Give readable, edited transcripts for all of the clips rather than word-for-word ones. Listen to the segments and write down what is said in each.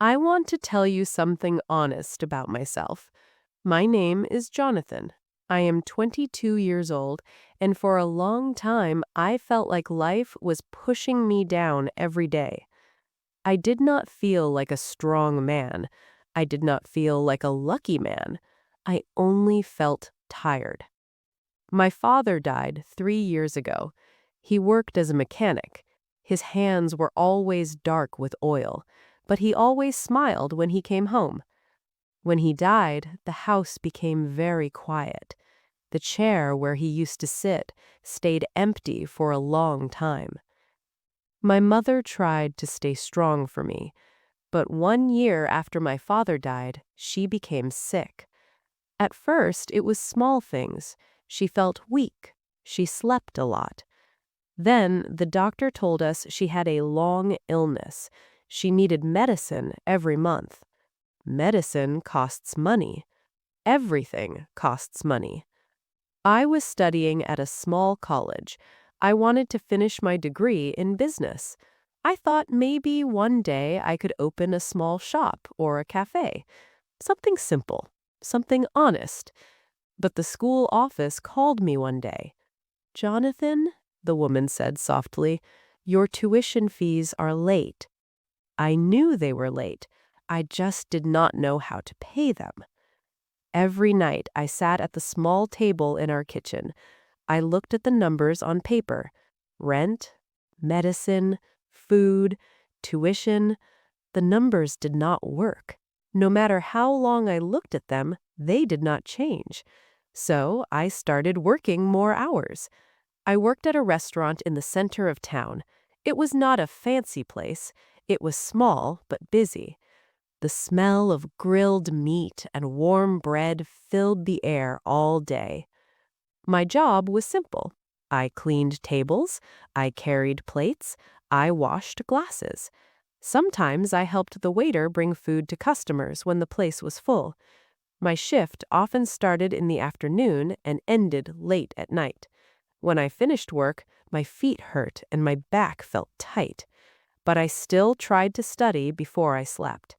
I want to tell you something honest about myself. My name is Jonathan. I am 22 years old, and for a long time I felt like life was pushing me down every day. I did not feel like a strong man. I did not feel like a lucky man. I only felt tired. My father died 3 years ago. He worked as a mechanic. His hands were always dark with oil, but he always smiled when he came home. When he died, the house became very quiet. The chair where he used to sit stayed empty for a long time. My mother tried to stay strong for me, but 1 year after my father died, she became sick. At first, it was small things. She felt weak. She slept a lot. Then the doctor told us she had a long illness. She needed medicine every month. Medicine costs money. Everything costs money. I was studying at a small college. I wanted to finish my degree in business. I thought maybe one day I could open a small shop or a café. Something simple, something honest. But the school office called me one day. "Jonathan," the woman said softly, "your tuition fees are late." I knew they were late. I just did not know how to pay them. Every night I sat at the small table in our kitchen. I looked at the numbers on paper: rent, medicine, food, tuition. The numbers did not work. No matter how long I looked at them, they did not change. So I started working more hours. I worked at a restaurant in the center of town. It was not a fancy place. It was small but busy. The smell of grilled meat and warm bread filled the air all day. My job was simple. I cleaned tables, I carried plates, I washed glasses. Sometimes I helped the waiter bring food to customers when the place was full. My shift often started in the afternoon and ended late at night. When I finished work, my feet hurt and my back felt tight. But I still tried to study before I slept.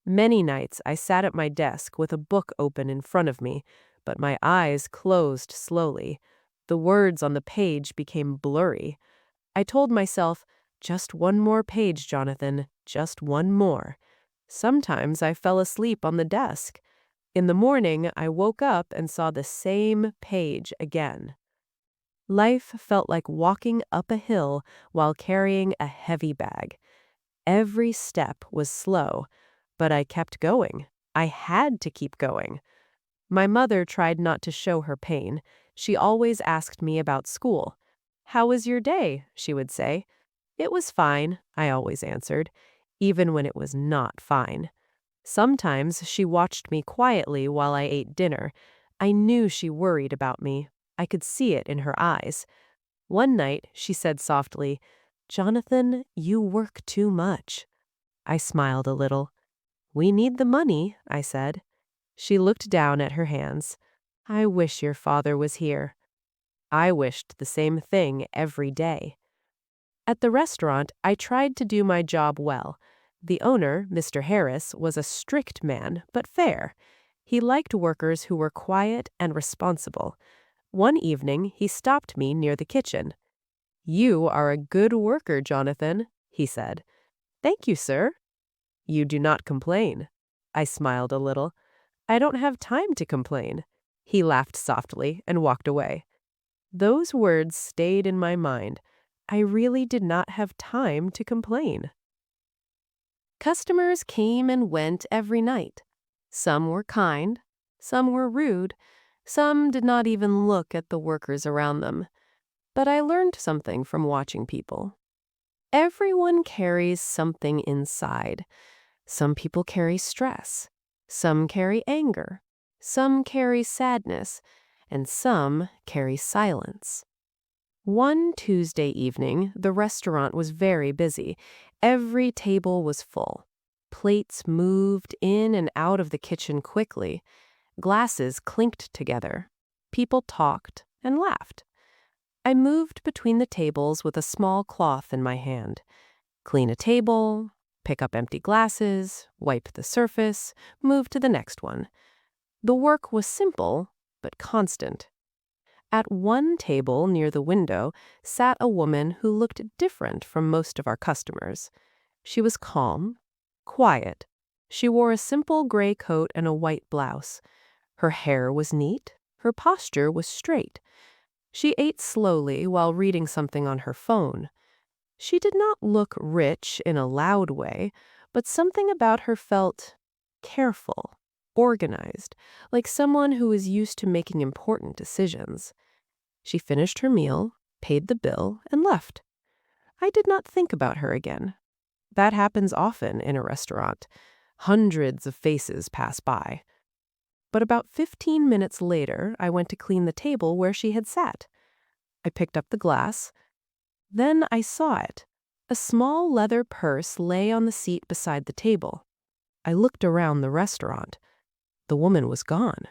Many nights I sat at my desk with a book open in front of me, but my eyes closed slowly. The words on the page became blurry. I told myself, "Just one more page, Jonathan, just one more." Sometimes I fell asleep on the desk. In the morning, I woke up and saw the same page again. Life felt like walking up a hill while carrying a heavy bag. Every step was slow, but I kept going. I had to keep going. My mother tried not to show her pain. She always asked me about school. "How was your day?" she would say. "It was fine," I always answered, even when it was not fine. Sometimes she watched me quietly while I ate dinner. I knew she worried about me. I could see it in her eyes. One night, she said softly, "Jonathan, you work too much." I smiled a little. "We need the money," I said. She looked down at her hands. "I wish your father was here." I wished the same thing every day. At the restaurant, I tried to do my job well. The owner, Mr. Harris, was a strict man, but fair. He liked workers who were quiet and responsible. One evening, he stopped me near the kitchen. "You are a good worker, Jonathan," he said. "Thank you, sir." "You do not complain." I smiled a little. "I don't have time to complain." He laughed softly and walked away. Those words stayed in my mind. I really did not have time to complain. Customers came and went every night. Some were kind, some were rude, some did not even look at the workers around them. But I learned something from watching people. Everyone carries something inside. Some people carry stress, some carry anger, some carry sadness, and some carry silence. One Tuesday evening, the restaurant was very busy. Every table was full. Plates moved in and out of the kitchen quickly. Glasses clinked together. People talked and laughed. I moved between the tables with a small cloth in my hand. Clean a table, Pick up empty glasses, wipe the surface, move to the next one. The work was simple, but constant. At one table near the window sat a woman who looked different from most of our customers. She was calm, quiet. She wore a simple gray coat and a white blouse. Her hair was neat. Her posture was straight. She ate slowly while reading something on her phone. She did not look rich in a loud way, but something about her felt careful, organized, like someone who was used to making important decisions. She finished her meal, paid the bill, and left. I did not think about her again. That happens often in a restaurant. Hundreds of faces pass by. But about 15 minutes later, I went to clean the table where she had sat. I picked up the glass. Then I saw it. A small leather purse lay on the seat beside the table. I looked around the restaurant. The woman was gone.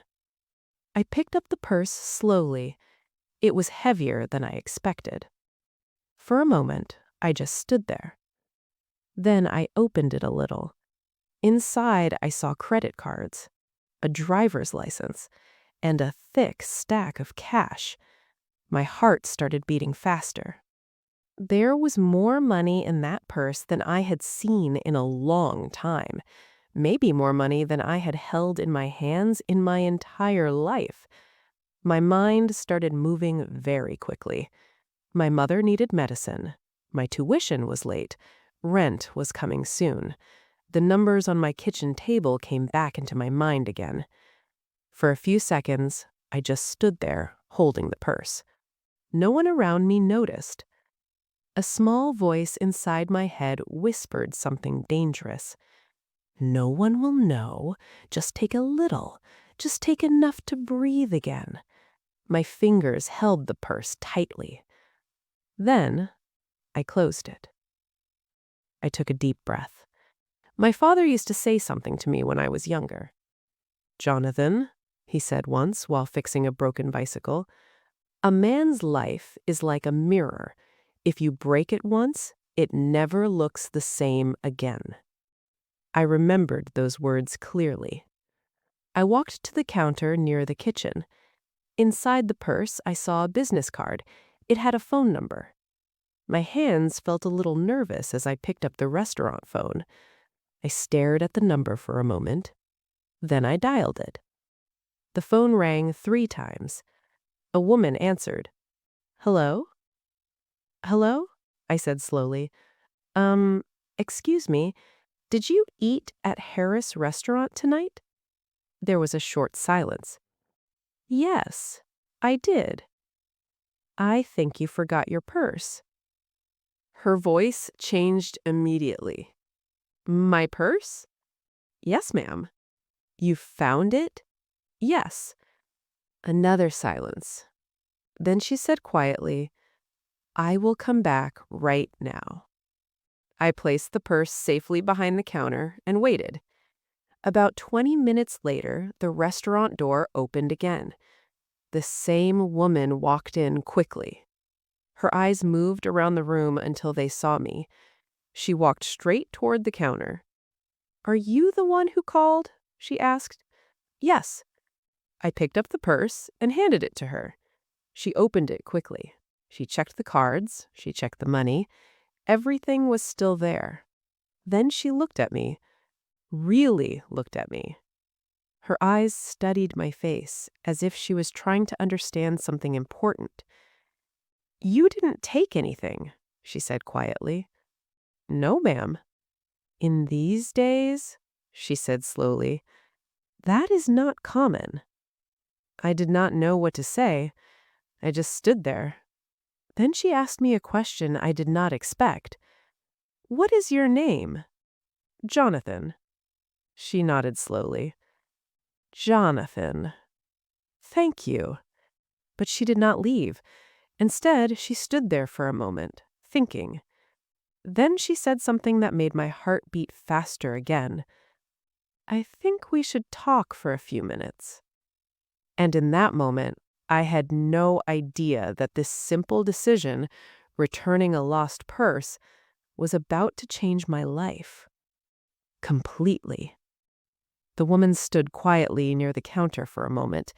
I picked up the purse slowly. It was heavier than I expected. For a moment, I just stood there. Then I opened it a little. Inside, I saw credit cards, a driver's license, and a thick stack of cash. My heart started beating faster. There was more money in that purse than I had seen in a long time, maybe more money than I had held in my hands in my entire life. My mind started moving very quickly. My mother needed medicine. My tuition was late. Rent was coming soon. The numbers on my kitchen table came back into my mind again. For a few seconds, I just stood there, holding the purse. No one around me noticed. A small voice inside my head whispered something dangerous. No one will know. Just take a little. Just take enough to breathe again. My fingers held the purse tightly. Then, I closed it. I took a deep breath. My father used to say something to me when I was younger. "Jonathan," he said once while fixing a broken bicycle, "a man's life is like a mirror. If you break it once, it never looks the same again." I remembered those words clearly. I walked to the counter near the kitchen. Inside the purse, I saw a business card. It had a phone number. My hands felt a little nervous as I picked up the restaurant phone. I stared at the number for a moment. Then I dialed it. The phone rang 3 times. A woman answered. "Hello? Hello?" I said slowly. Excuse me, did you eat at Harris Restaurant tonight?" There was a short silence. "Yes, I did." "I think you forgot your purse." Her voice changed immediately. "My purse?" "Yes, ma'am." "You found it?" "Yes." Another silence. Then she said quietly, "I will come back right now." I placed the purse safely behind the counter and waited. About 20 minutes later, the restaurant door opened again. The same woman walked in quickly. Her eyes moved around the room until they saw me. She walked straight toward the counter. "Are you the one who called?" she asked. "Yes." I picked up the purse and handed it to her. She opened it quickly. She checked the cards. She checked the money. Everything was still there. Then she looked at me, really looked at me. Her eyes studied my face as if she was trying to understand something important. "You didn't take anything," she said quietly. "No, ma'am." "In these days," she said slowly, "that is not common." I did not know what to say. I just stood there. Then she asked me a question I did not expect. "What is your name?" "Jonathan." She nodded slowly. "Jonathan. Thank you." But she did not leave. Instead, she stood there for a moment, thinking. Then she said something that made my heart beat faster again. "I think we should talk for a few minutes." And in that moment, I had no idea that this simple decision, returning a lost purse, was about to change my life. Completely. The woman stood quietly near the counter for a moment.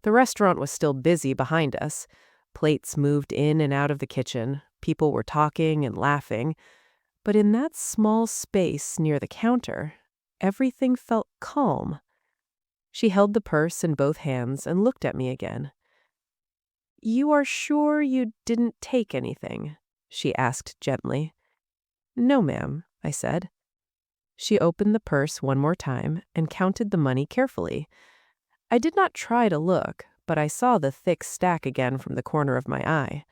The restaurant was still busy behind us. Plates moved in and out of the kitchen. People were talking and laughing. But in that small space near the counter, everything felt calm. She held the purse in both hands and looked at me again. "You are sure you didn't take anything?" she asked gently. "No, ma'am," I said. She opened the purse one more time and counted the money carefully. I did not try to look, but I saw the thick stack again from the corner of my eye.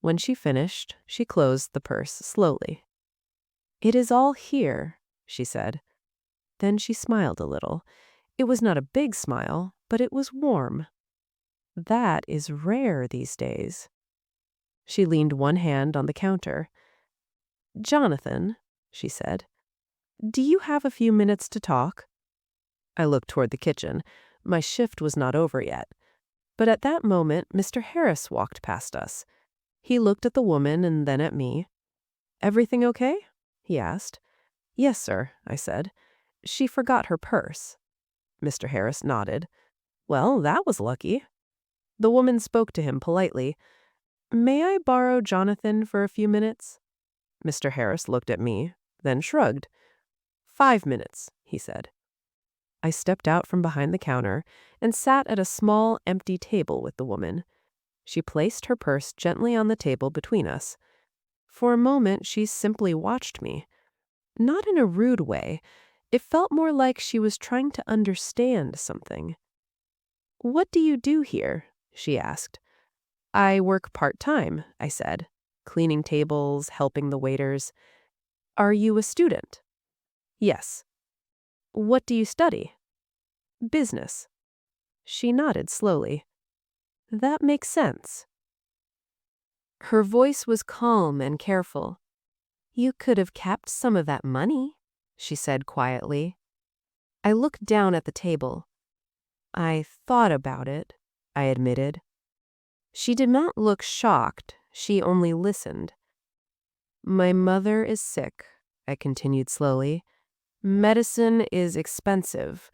When she finished, she closed the purse slowly. "It is all here," she said. Then she smiled a little. It was not a big smile, but it was warm. That is rare these days. She leaned one hand on the counter. "Jonathan," she said, "do you have a few minutes to talk?" I looked toward the kitchen. My shift was not over yet. But at that moment, Mr. Harris walked past us. He looked at the woman and then at me. "Everything okay?" he asked. "Yes, sir," I said. "She forgot her purse." Mr. Harris nodded. "Well, that was lucky." The woman spoke to him politely. "May I borrow Jonathan for a few minutes?" Mr. Harris looked at me, then shrugged. "5 minutes," he said. I stepped out from behind the counter and sat at a small, empty table with the woman. She placed her purse gently on the table between us. For a moment, she simply watched me. Not in a rude way. It felt more like she was trying to understand something. "What do you do here?" she asked. "I work part-time," I said, cleaning tables, helping the waiters. "Are you a student?" "Yes." "What do you study?" "Business." She nodded slowly. "That makes sense." Her voice was calm and careful. "You could have kept some of that money," she said quietly. I looked down at the table. "I thought about it," I admitted. She did not look shocked. She only listened. "My mother is sick," I continued slowly. "Medicine is expensive.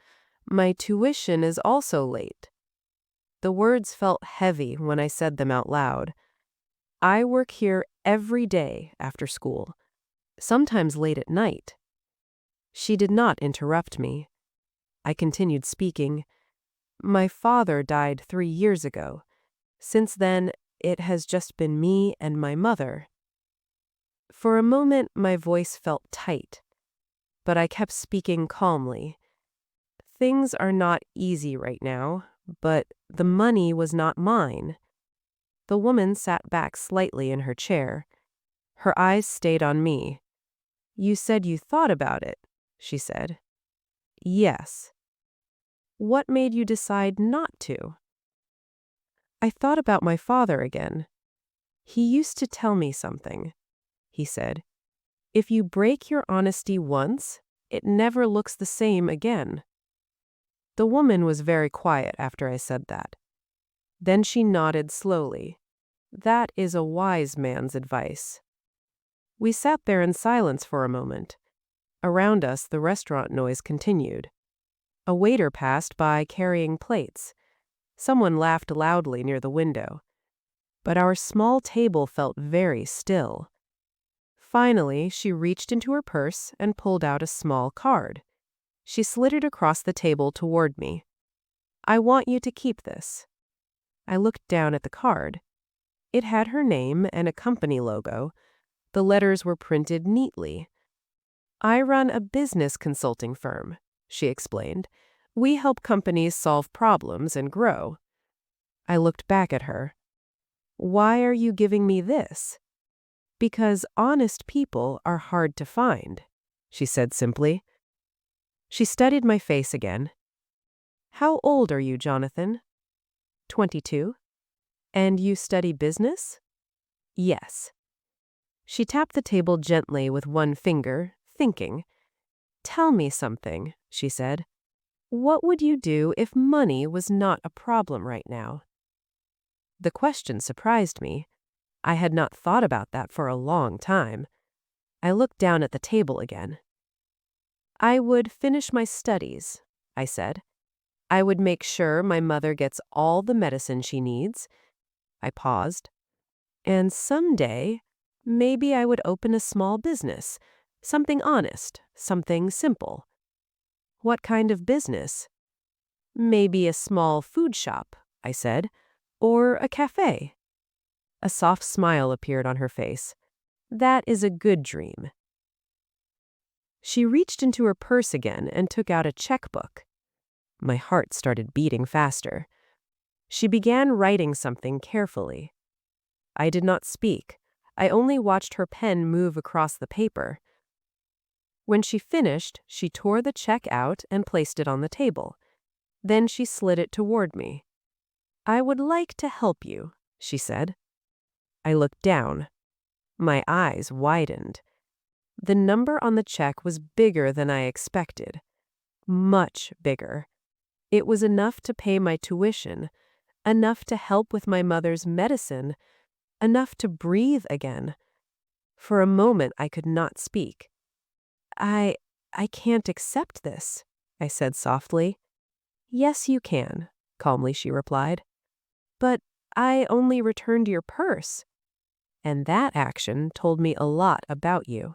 My tuition is also late." The words felt heavy when I said them out loud. I work here every day after school, sometimes late at night. She did not interrupt me. I continued speaking. "My father died 3 years ago. Since then, it has just been me and my mother." For a moment, my voice felt tight, but I kept speaking calmly. "Things are not easy right now, but the money was not mine." The woman sat back slightly in her chair. Her eyes stayed on me. "You said you thought about it," she said. "Yes." "What made you decide not to?" I thought about my father again. "He used to tell me something," he said. "If you break your honesty once, it never looks the same again." The woman was very quiet after I said that. Then she nodded slowly. "That is a wise man's advice." We sat there in silence for a moment. Around us, the restaurant noise continued. A waiter passed by carrying plates. Someone laughed loudly near the window. But our small table felt very still. Finally, she reached into her purse and pulled out a small card. She slid it across the table toward me. "I want you to keep this." I looked down at the card. It had her name and a company logo. The letters were printed neatly. "I run a business consulting firm," she explained. "We help companies solve problems and grow." I looked back at her. "Why are you giving me this?" "Because honest people are hard to find," she said simply. She studied my face again. "How old are you, Jonathan?" 22. "And you study business?" "Yes." She tapped the table gently with one finger, thinking. "Tell me something," she said. "What would you do if money was not a problem right now?" The question surprised me. I had not thought about that for a long time. I looked down at the table again. I would finish my studies, I said. I would make sure my mother gets all the medicine she needs. I paused. And someday, maybe I would open a small business, something honest, something simple. What kind of business? Maybe a small food shop, I said, or a café. A soft smile appeared on her face. That is a good dream. She reached into her purse again and took out a checkbook. My heart started beating faster. She began writing something carefully. I did not speak. I only watched her pen move across the paper. When she finished, she tore the check out and placed it on the table. Then she slid it toward me. I would like to help you, she said. I looked down. My eyes widened. The number on the check was bigger than I expected. Much bigger. It was enough to pay my tuition, enough to help with my mother's medicine, enough to breathe again. For a moment, I could not speak. I can't accept this, I said softly. Yes, you can, calmly she replied. But I only returned your purse. And that action told me a lot about you.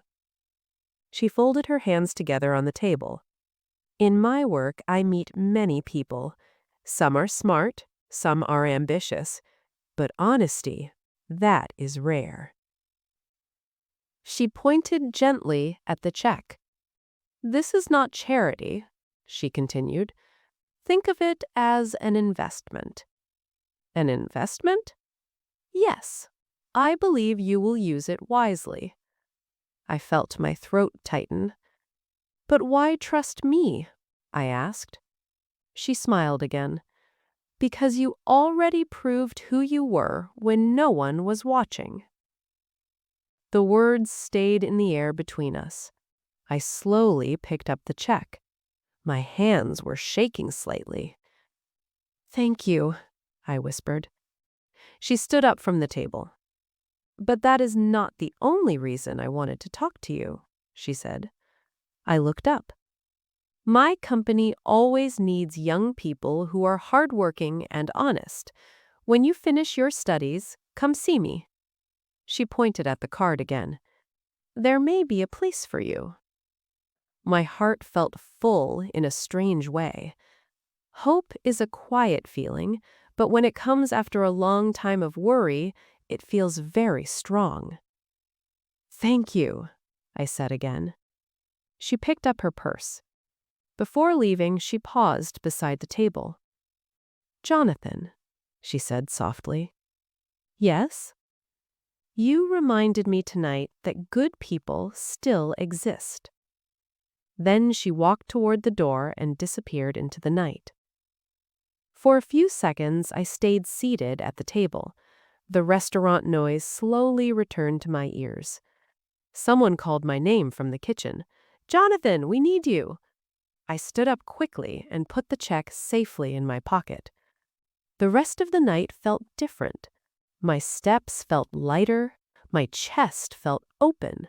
She folded her hands together on the table. In my work, I meet many people. Some are smart, some are ambitious, but honesty, that is rare. She pointed gently at the check. This is not charity, she continued. Think of it as an investment. An investment? Yes. I believe you will use it wisely. I felt my throat tighten. But why trust me? I asked. She smiled again. Because you already proved who you were when no one was watching. The words stayed in the air between us. I slowly picked up the check. My hands were shaking slightly. Thank you, I whispered. She stood up from the table. But that is not the only reason I wanted to talk to you, she said. I looked up. My company always needs young people who are hardworking and honest. When you finish your studies, come see me. She pointed at the card again. There may be a place for you. My heart felt full in a strange way. Hope is a quiet feeling, but when it comes after a long time of worry, it feels very strong. Thank you, I said again. She picked up her purse. Before leaving, she paused beside the table. Jonathan, she said softly. Yes? You reminded me tonight that good people still exist. Then she walked toward the door and disappeared into the night. For a few seconds, I stayed seated at the table. The restaurant noise slowly returned to my ears. Someone called my name from the kitchen. Jonathan, we need you. I stood up quickly and put the check safely in my pocket. The rest of the night felt different. My steps felt lighter. My chest felt open.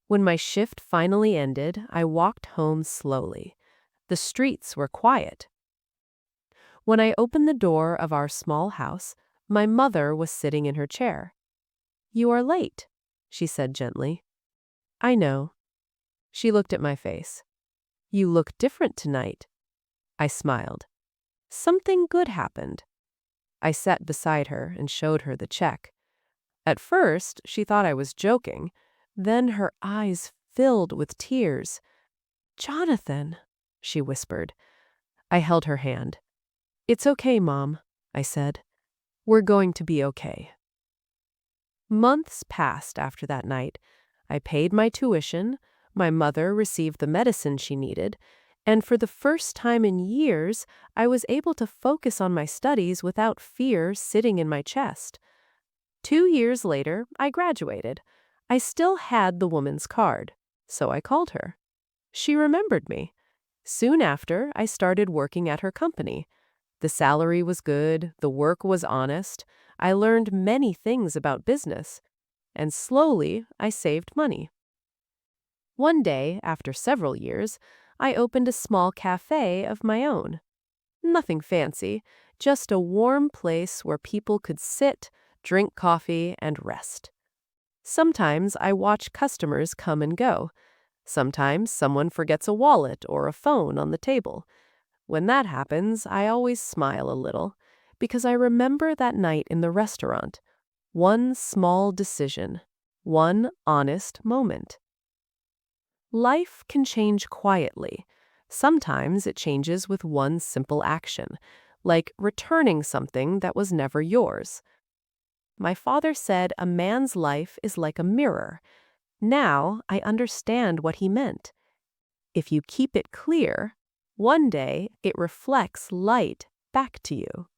When my shift finally ended, I walked home slowly. The streets were quiet. When I opened the door of our small house, my mother was sitting in her chair. You are late, she said gently. I know. She looked at my face. You look different tonight. I smiled. Something good happened. I sat beside her and showed her the check. At first, she thought I was joking. Then her eyes filled with tears. Jonathan, she whispered. I held her hand. It's okay, Mom, I said. We're going to be okay. Months passed after that night. I paid my tuition, my mother received the medicine she needed, and for the first time in years, I was able to focus on my studies without fear sitting in my chest. 2 years later, I graduated. I still had the woman's card, so I called her. She remembered me. Soon after, I started working at her company. The salary was good, the work was honest. I learned many things about business, and slowly I saved money. One day, after several years, I opened a small café of my own. Nothing fancy, just a warm place where people could sit, drink coffee, and rest. Sometimes I watch customers come and go. Sometimes someone forgets a wallet or a phone on the table. When that happens, I always smile a little, because I remember that night in the restaurant. One small decision, one honest moment. Life can change quietly. Sometimes it changes with one simple action, like returning something that was never yours. My father said a man's life is like a mirror. Now I understand what he meant. If you keep it clear, one day it reflects light back to you.